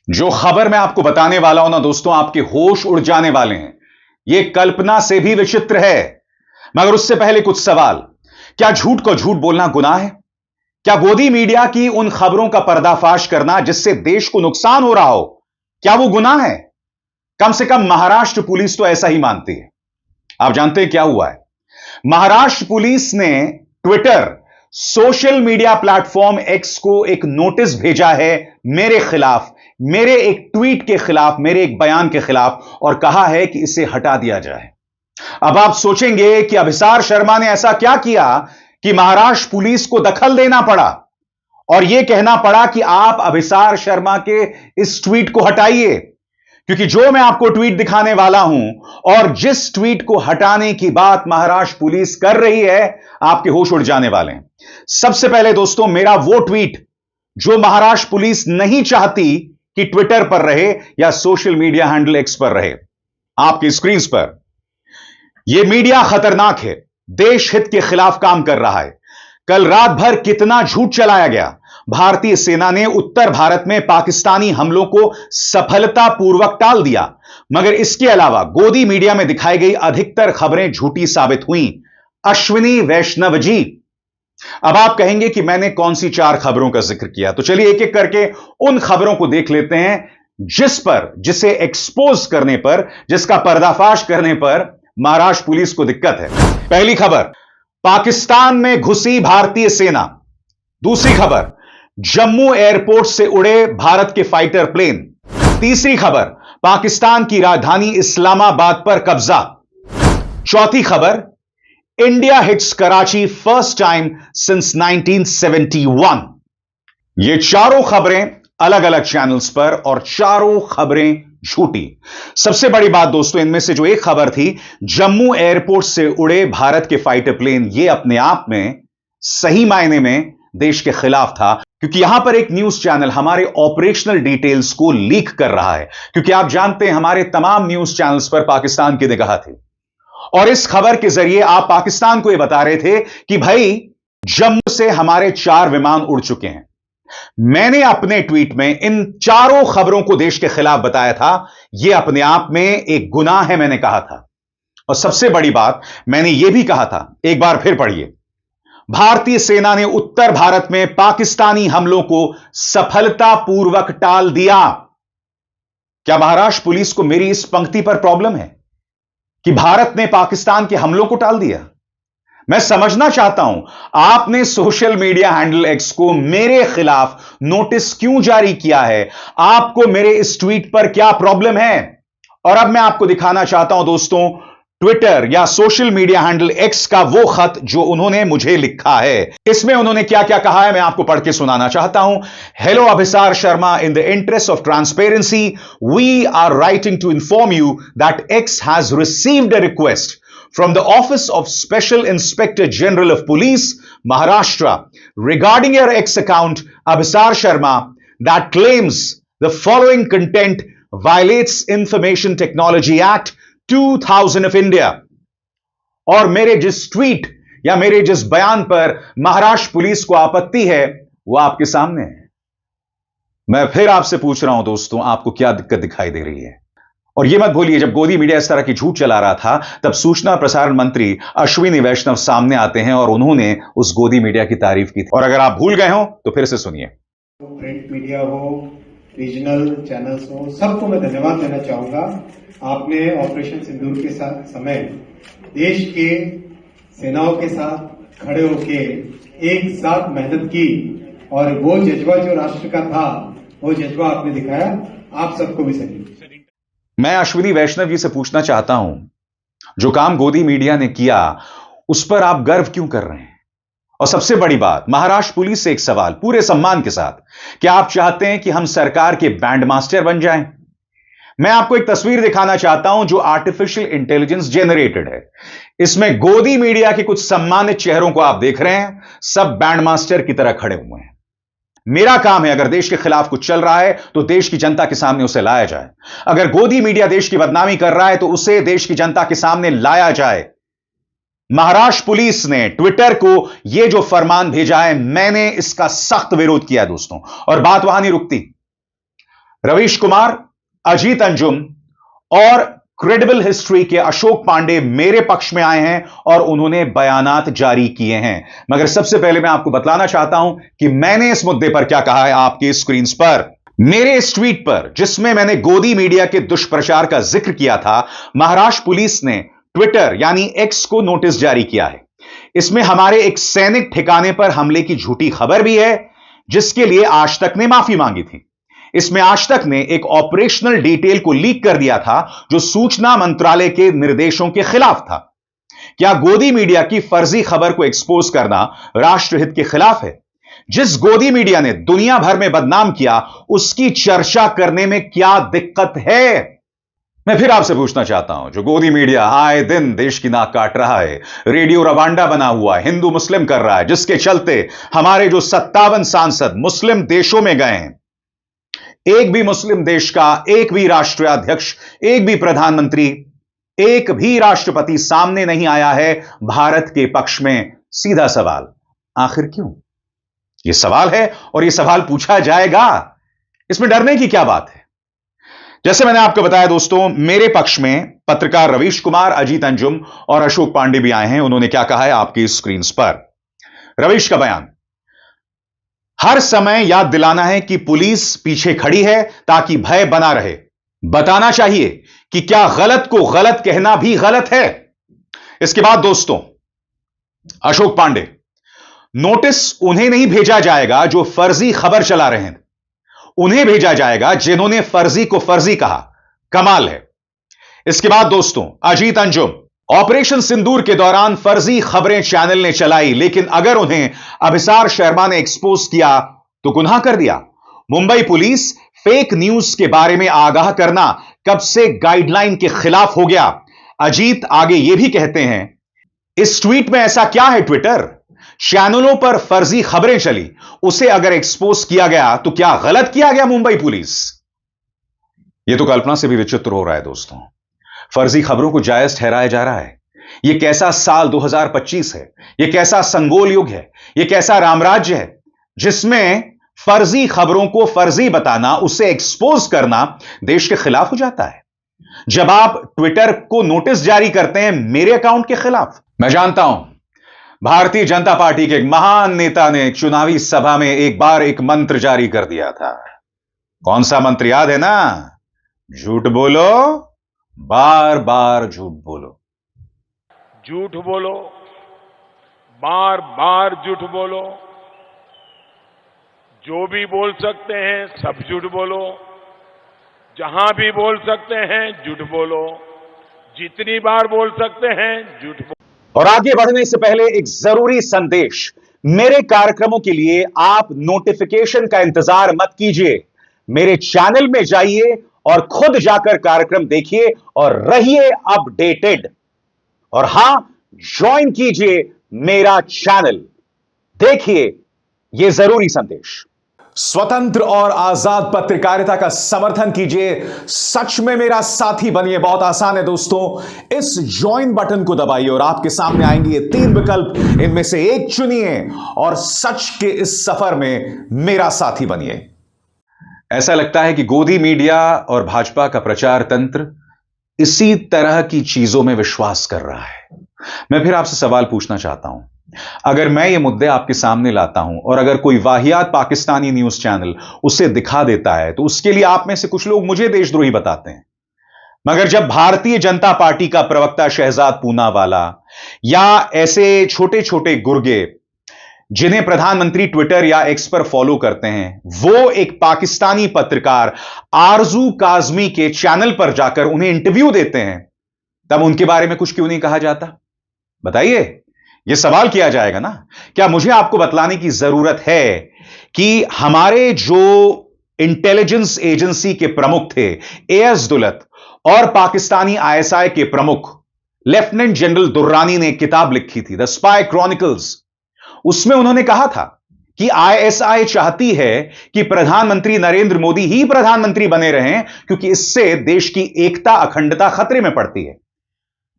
जो खबर मैं आपको बताने वाला हूं ना दोस्तों, आपके होश उड़ जाने वाले हैं। यह कल्पना से भी विचित्र है। मगर उससे पहले कुछ सवाल। क्या झूठ को झूठ बोलना गुनाह है? क्या गोदी मीडिया की उन खबरों का पर्दाफाश करना जिससे देश को नुकसान हो रहा हो, क्या वो गुनाह है? कम से कम महाराष्ट्र पुलिस तो ऐसा ही मानती है। आप जानते हैं क्या हुआ है? महाराष्ट्र पुलिस ने Twitter, social media platform x को एक नोटिस भेजा है मेरे खिलाफ, मेरे एक ट्वीट के खिलाफ, मेरे एक बयान के खिलाफ, और कहा है कि इसे हटा दिया जाए। अब आप सोचेंगे कि अभिसार शर्मा ने ऐसा क्या किया कि महाराष्ट्र पुलिस को दखल देना पड़ा और यह कहना पड़ा कि आप अभिसार शर्मा के इस ट्वीट को हटाइए। क्योंकि जो मैं आपको ट्वीट दिखाने वाला हूं और जिस ट्वीट को हटाने की बात महाराष्ट्र पुलिस कर रही है, आपके होश उड़ जाने वाले हैं। सबसे पहले दोस्तों, मेरा वो ट्वीट जो महाराष्ट्र पुलिस नहीं चाहती कि ट्विटर पर रहे या सोशल मीडिया हैंडल एक्स पर रहे, आपकी स्क्रीन पर। यह मीडिया खतरनाक है, देश हित के खिलाफ काम कर रहा है। कल रात भर कितना झूठ चलाया गया। भारतीय सेना ने उत्तर भारत में पाकिस्तानी हमलों को सफलतापूर्वक टाल दिया, मगर इसके अलावा गोदी मीडिया में दिखाई गई अधिकतर खबरें झूठी साबित हुई। अश्विनी वैष्णव जी, अब आप कहेंगे कि मैंने कौन सी 4 खबरों का जिक्र किया, तो चलिए एक एक करके उन खबरों को देख लेते हैं जिसे एक्सपोज करने पर, जिसका पर्दाफाश करने पर महाराष्ट्र पुलिस को दिक्कत है। पहली खबर, पाकिस्तान में घुसी भारतीय सेना। दूसरी खबर, जम्मू एयरपोर्ट से उड़े भारत के फाइटर प्लेन। तीसरी खबर, पाकिस्तान की राजधानी इस्लामाबाद पर कब्जा। चौथी खबर, India hits Karachi first time since 1971। ये चारों खबरें अलग अलग चैनल्स पर और चारों खबरें झूठी। सबसे बड़ी बात दोस्तों, इनमें से जो एक खबर थी, जम्मू एयरपोर्ट से उड़े भारत के फाइटर प्लेन, यह अपने आप में सही मायने में देश के खिलाफ था, क्योंकि यहां पर एक न्यूज चैनल हमारे ऑपरेशनल डिटेल्स को लीक कर रहा है। क्योंकि आप जानते हैं हमारे तमाम न्यूज चैनल्स पर पाकिस्तान की निगाह थी और इस खबर के जरिए आप पाकिस्तान को यह बता रहे थे कि भाई जम्मू से हमारे 4 विमान उड़ चुके हैं। मैंने अपने ट्वीट में इन चारों खबरों को देश के खिलाफ बताया था। यह अपने आप में एक गुनाह है, मैंने कहा था। और सबसे बड़ी बात, मैंने यह भी कहा था, एक बार फिर पढ़िए, भारतीय सेना ने उत्तर भारत में पाकिस्तानी हमलों को सफलतापूर्वक टाल दिया। क्या महाराष्ट्र पुलिस को मेरी इस पंक्ति पर प्रॉब्लम है कि भारत ने पाकिस्तान के हमलों को टाल दिया? मैं समझना चाहता हूं, आपने सोशल मीडिया हैंडल एक्स को मेरे खिलाफ नोटिस क्यों जारी किया है? आपको मेरे इस ट्वीट पर क्या प्रॉब्लम है? और अब मैं आपको दिखाना चाहता हूं दोस्तों, ट्विटर या सोशल मीडिया हैंडल एक्स का वो खत जो उन्होंने मुझे लिखा है। इसमें उन्होंने क्या क्या कहा है, मैं आपको पढ़ के सुनाना चाहता हूं। Hello Abhisar Sharma, in the interest of transparency we are writing to inform you that X has received a request from the Office of Special Inspector General of Police, Maharashtra, regarding your ex account, Abhisar Sharma, that claims the following content violates Information Technology Act 2000 of India. और मेरे जिस tweet या मेरे जिस बयान पर Maharashtra police को आपत्ति है, वो आपके सामने है। मैं फिर आपसे पूछ रहा हूं दोस्तों, आपको क्या दिक्कत दिखाई दे रही है? और यह मत भूलिए, जब गोदी मीडिया इस तरह की झूठ चला रहा था, तब सूचना प्रसारण मंत्री अश्विनी वैष्णव सामने आते हैं और उन्होंने उस गोदी मीडिया की तारीफ की थी। और अगर आप भूल गए हो तो फिर से सुनिए। प्रिंट मीडिया हो, रीजनल चैनल्स हो, सबको मैं धन्यवाद देना चाहूंगा। आपने ऑपरेशन सिंदूर के समय देश के सेनाओं के साथ खड़े होके एक साथ मेहनत की और वो जज्बा जो राष्ट्र का था, वो जज्बा आपने दिखाया। आप सबको भी सैल्यूट। मैं अश्विनी वैष्णव जी से पूछना चाहता हूं, जो काम गोदी मीडिया ने किया उस पर आप गर्व क्यों कर रहे हैं? और सबसे बड़ी बात, महाराष्ट्र पुलिस से एक सवाल पूरे सम्मान के साथ, क्या आप चाहते हैं कि हम सरकार के बैंड मास्टर बन जाएं? मैं आपको एक तस्वीर दिखाना चाहता हूं जो आर्टिफिशियल इंटेलिजेंस जेनरेटेड है। इसमें गोदी मीडिया के कुछ सम्मानित चेहरों को आप देख रहे हैं, सब बैंड मास्टर की तरह खड़े हुए हैं। मेरा काम है, अगर देश के खिलाफ कुछ चल रहा है तो देश की जनता के सामने उसे लाया जाए। अगर गोदी मीडिया देश की बदनामी कर रहा है तो उसे देश की जनता के सामने लाया जाए। महाराष्ट्र पुलिस ने ट्विटर को यह जो फरमान भेजा है, मैंने इसका सख्त विरोध किया दोस्तों। और बात वहां नहीं रुकती। रवीश कुमार, अजीत अंजुम और क्रेडिबल हिस्ट्री के अशोक पांडे मेरे पक्ष में आए हैं और उन्होंने बयानात जारी किए हैं। मगर सबसे पहले मैं आपको बतलाना चाहता हूं कि मैंने इस मुद्दे पर क्या कहा है आपकी स्क्रीन पर। मेरे इस ट्वीट पर, जिसमें मैंने गोदी मीडिया के दुष्प्रचार का जिक्र किया था, महाराष्ट्र पुलिस ने ट्विटर यानी एक्स को नोटिस जारी किया है। इसमें हमारे एक सैनिक ठिकाने पर हमले की झूठी खबर भी है, जिसके लिए आज तक ने माफी मांगी थी। इसमें आज तक ने एक ऑपरेशनल डिटेल को लीक कर दिया था जो सूचना मंत्रालय के निर्देशों के खिलाफ था। क्या गोदी मीडिया की फर्जी खबर को एक्सपोज करना राष्ट्रहित के खिलाफ है? जिस गोदी मीडिया ने दुनिया भर में बदनाम किया, उसकी चर्चा करने में क्या दिक्कत है? मैं फिर आपसे पूछना चाहता हूं, जो गोदी मीडिया आए दिन देश की नाक काट रहा है, रेडियो रवांडा बना हुआ है, हिंदू मुस्लिम कर रहा है, जिसके चलते हमारे जो 57 सांसद मुस्लिम देशों में गए हैं, एक भी मुस्लिम देश का एक भी राष्ट्रीय अध्यक्ष, एक भी प्रधानमंत्री, एक भी राष्ट्रपति सामने नहीं आया है भारत के पक्ष में। सीधा सवाल, आखिर क्यों? यह सवाल है और यह सवाल पूछा जाएगा। इसमें डरने की क्या बात है? जैसे मैंने आपको बताया दोस्तों, मेरे पक्ष में पत्रकार रवीश कुमार, अजीत अंजुम और अशोक पांडे भी आए हैं। उन्होंने क्या कहा है आपकी स्क्रीन पर। रवीश का बयान, हर समय याद दिलाना है कि पुलिस पीछे खड़ी है ताकि भय बना रहे। बताना चाहिए कि क्या गलत को गलत कहना भी गलत है। इसके बाद दोस्तों, अशोक पांडे, नोटिस उन्हें नहीं भेजा जाएगा जो फर्जी खबर चला रहे हैं, उन्हें भेजा जाएगा जिन्होंने फर्जी को फर्जी कहा। कमाल है। इसके बाद दोस्तों, अजीत अंजुम, ऑपरेशन सिंदूर के दौरान फर्जी खबरें चैनल ने चलाई, लेकिन अगर उन्हें अभिसार शर्मा ने एक्सपोज किया तो गुनाह कर दिया। मुंबई पुलिस फेक न्यूज के बारे में आगाह करना कब से गाइडलाइन के खिलाफ हो गया। अजीत आगे यह भी कहते हैं, इस ट्वीट में ऐसा क्या है ट्विटर, चैनलों पर फर्जी खबरें चली, उसे अगर एक्सपोज किया गया तो क्या गलत किया गया मुंबई पुलिस? यह तो कल्पना से भी विचित्र हो रहा है दोस्तों। फर्जी खबरों को जायज ठहराया जा रहा है। यह कैसा साल 2025 है? यह कैसा संगोल युग है? यह कैसा रामराज्य है जिसमें फर्जी खबरों को फर्जी बताना, उसे एक्सपोज करना देश के खिलाफ हो जाता है? जब आप ट्विटर को नोटिस जारी करते हैं मेरे अकाउंट के खिलाफ। मैं जानता हूं भारतीय जनता पार्टी के एक महान नेता ने चुनावी सभा में एक बार एक मंत्र जारी कर दिया था। कौन सा मंत्र याद है ना? झूठ बोलो, बार बार झूठ बोलो। झूठ बोलो, बार बार झूठ बोलो। जो भी बोल सकते हैं सब झूठ बोलो, जहां भी बोल सकते हैं झूठ बोलो, जितनी बार बोल सकते हैं झूठ बोलो। और आगे बढ़ने से पहले एक जरूरी संदेश, मेरे कार्यक्रमों के लिए आप नोटिफिकेशन का इंतजार मत कीजिए। मेरे चैनल में जाइए और खुद जाकर कार्यक्रम देखिए और रहिए अपडेटेड। और हां, ज्वाइन कीजिए मेरा चैनल। देखिए यह जरूरी संदेश। स्वतंत्र और आजाद पत्रकारिता का समर्थन कीजिए, सच में मेरा साथी बनिए। बहुत आसान है दोस्तों, इस ज्वाइन बटन को दबाइए और आपके सामने आएंगे ये 3 विकल्प, इनमें से एक चुनिए और सच के इस सफर में मेरा साथी बनिए। ऐसा लगता है कि गोदी मीडिया और भाजपा का प्रचार तंत्र इसी तरह की चीजों में विश्वास कर रहा है। मैं फिर आपसे सवाल पूछना चाहता हूं, अगर मैं ये मुद्दे आपके सामने लाता हूं और अगर कोई वाहियात पाकिस्तानी न्यूज चैनल उसे दिखा देता है तो उसके लिए आप में से कुछ लोग मुझे देशद्रोही बताते हैं। मगर जब भारतीय जनता पार्टी का प्रवक्ता शहजाद पूनावाला या ऐसे छोटे छोटे गुर्गे जिन्हें प्रधानमंत्री ट्विटर या एक्स पर फॉलो करते हैं, वो एक पाकिस्तानी पत्रकार आरजू काजमी के चैनल पर जाकर उन्हें इंटरव्यू देते हैं, तब उनके बारे में कुछ क्यों नहीं कहा जाता? बताइए, यह सवाल किया जाएगा ना। क्या मुझे आपको बतलाने की जरूरत है कि हमारे जो इंटेलिजेंस एजेंसी के प्रमुख थे एएस दुलत और पाकिस्तानी आईएसआई के प्रमुख लेफ्टिनेंट जनरल दुर्रानी ने एक किताब लिखी थी, द स्पाई क्रॉनिकल्स। उसमें उन्होंने कहा था कि आईएसआई चाहती है कि प्रधानमंत्री नरेंद्र मोदी ही प्रधानमंत्री बने रहें, क्योंकि इससे देश की एकता, अखंडता खतरे में पड़ती है।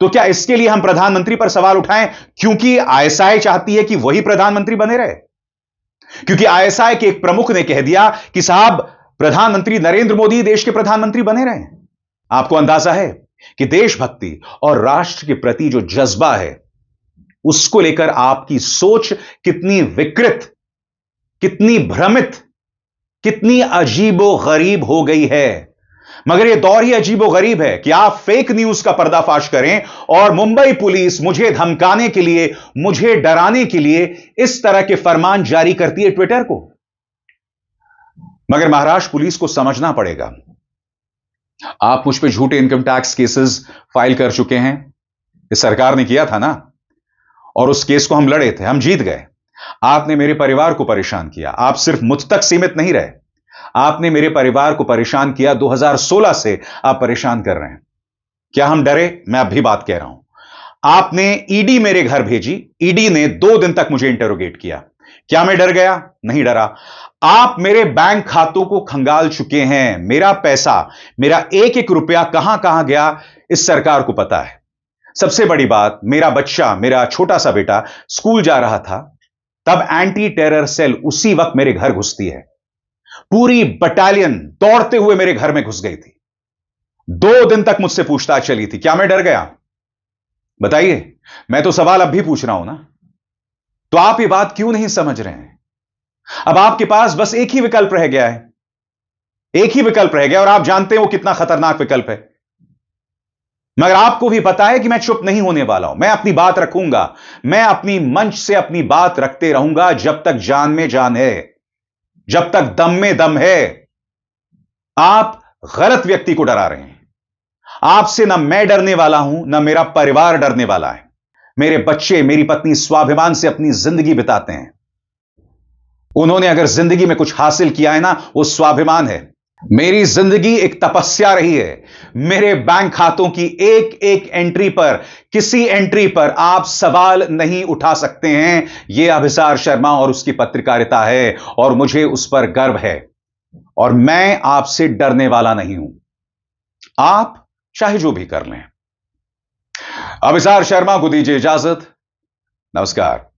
तो क्या इसके लिए हम प्रधानमंत्री पर सवाल उठाएं क्योंकि आईएसआई चाहती है कि वही प्रधानमंत्री बने रहे? क्योंकि आईएसआई के एक प्रमुख ने कह दिया कि साहब, प्रधानमंत्री नरेंद्र मोदी देश के प्रधानमंत्री बने रहे। आपको अंदाजा है कि देशभक्ति और राष्ट्र के प्रति जो जज्बा है, उसको लेकर आपकी सोच कितनी विकृत, कितनी भ्रमित, कितनी अजीबोगरीब हो गई है। मगर यह दौर ही अजीबोगरीब है कि आप फेक न्यूज का पर्दाफाश करें और मुंबई पुलिस मुझे धमकाने के लिए, मुझे डराने के लिए इस तरह के फरमान जारी करती है ट्विटर को। मगर महाराष्ट्र पुलिस को समझना पड़ेगा, आप मुझ पे झूठे इनकम टैक्स केसेस फाइल कर चुके हैं। इस सरकार ने किया था ना, और उस केस को हम लड़े थे, हम जीत गए। आपने मेरे परिवार को परेशान किया। आप सिर्फ मुझ तक सीमित नहीं रहे, आपने मेरे परिवार को परेशान किया। 2016 से आप परेशान कर रहे हैं। क्या हम डरे? मैं अब भी बात कह रहा हूं। आपने ईडी मेरे घर भेजी, ईडी ने 2 दिन तक मुझे इंटरोगेट किया। क्या मैं डर गया? नहीं डरा। आप मेरे बैंक खातों को खंगाल चुके हैं। मेरा पैसा, मेरा एक एक रुपया कहां कहां गया, इस सरकार को पता है। सबसे बड़ी बात, मेरा बच्चा, मेरा छोटा सा बेटा स्कूल जा रहा था, तब एंटी टेरर सेल उसी वक्त मेरे घर घुसती है। पूरी बटालियन दौड़ते हुए मेरे घर में घुस गई थी। 2 दिन तक मुझसे पूछताछ चली थी। क्या मैं डर गया? बताइए। मैं तो सवाल अब भी पूछ रहा हूं ना। तो आप ये बात क्यों नहीं समझ रहे हैं? अब आपके पास बस एक ही विकल्प रह गया है, एक ही विकल्प रह गया, और आप जानते हैं वो कितना खतरनाक विकल्प है। मगर आपको भी पता है कि मैं चुप नहीं होने वाला हूं। मैं अपनी बात रखूंगा। मैं अपनी मंच से अपनी बात रखते रहूंगा जब तक जान में जान है, जब तक दम में दम है। आप गलत व्यक्ति को डरा रहे हैं। आपसे ना मैं डरने वाला हूं, ना मेरा परिवार डरने वाला है। मेरे बच्चे, मेरी पत्नी स्वाभिमान से अपनी जिंदगी बिताते हैं। उन्होंने अगर जिंदगी में कुछ हासिल किया है ना, वो स्वाभिमान है। मेरी जिंदगी एक तपस्या रही है। मेरे बैंक खातों की एक एक एंट्री पर, किसी एंट्री पर आप सवाल नहीं उठा सकते हैं। यह अभिसार शर्मा और उसकी पत्रकारिता है, और मुझे उस पर गर्व है, और मैं आपसे डरने वाला नहीं हूं। आप चाहे जो भी कर लें। अभिसार शर्मा को दीजिए इजाजत। नमस्कार।